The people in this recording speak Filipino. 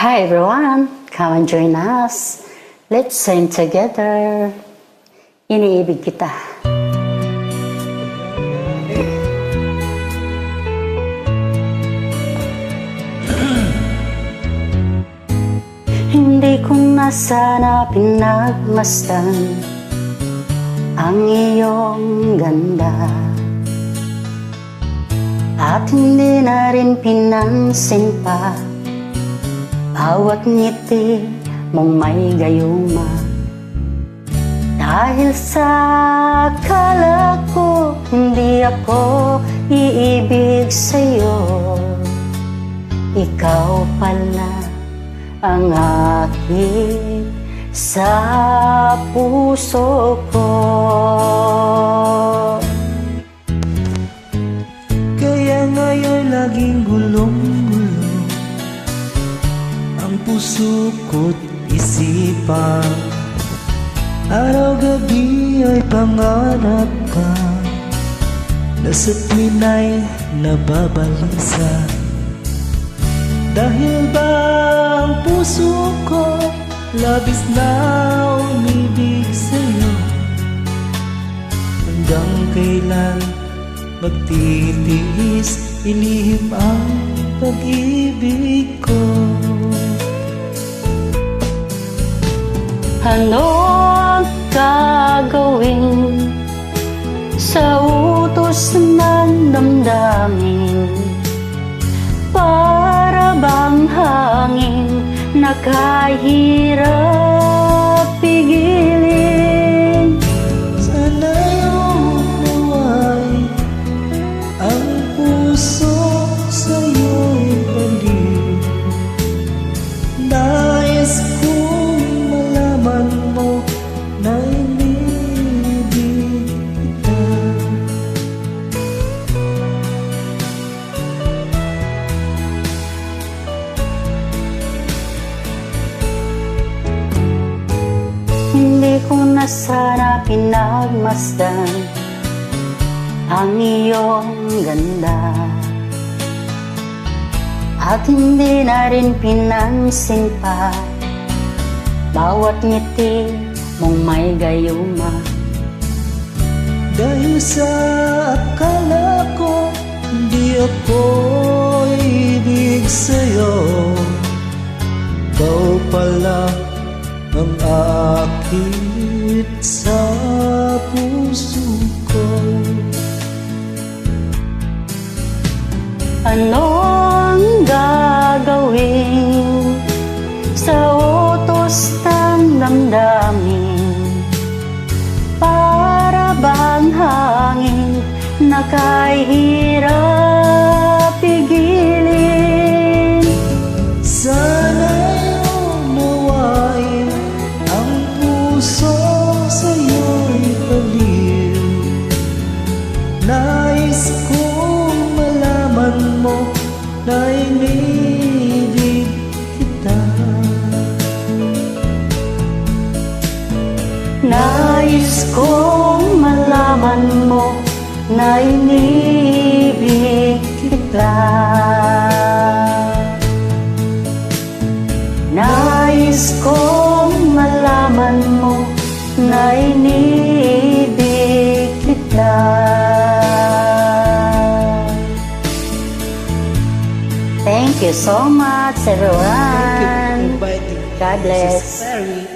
Hi everyone, come and join us. Let's sing together. Iniibig kita. Hindi ko na sana pinagmasdan ang iyong ganda, at hindi na rin pinansin pa bawat ngiti mong may gayuma. Dahil sa akala ko hindi ako iibig sa'yo, ikaw pala ang aking sa puso ko. Kaya ngayon laging gulong-gulo ang puso ko't isipan. Araw-gabi ay pangarap ka, na sa tuwin ay nababalisa. Dahil ba ang puso ko labis na umibig sa'yo? Hanggang kailan magtitiis, ilihim ang pag-ibig ko? Ano ang gagawin sa utos ng damdamin? Para bang hangin na kahirap pigilin? Sana'y umuway ang puso sa'yo'y baliw. Nais kong malaman mo na inibig kita. Hindi ko na sana pinagmasdan ang iyong ganda, at hindi na rin pinansin pa bawat ngiti mong may gayuma. Dahil sa akala ko hindi ako ibig sa'yo, ikaw pala ang akit sa puso ko. Ano ang gagawin sa utos ng damdamin? Para bang hangin na kahirap pigilin? Sana'y unawain ang puso sa'yo'y baliw. Nais kong malaman mo na inibig kita. Nais kong malaman mo na inibig kita. Nais kong malaman mo na inibig kita. Thank you so much, everyone. Thank you for inviting me. God This is bless. Terry.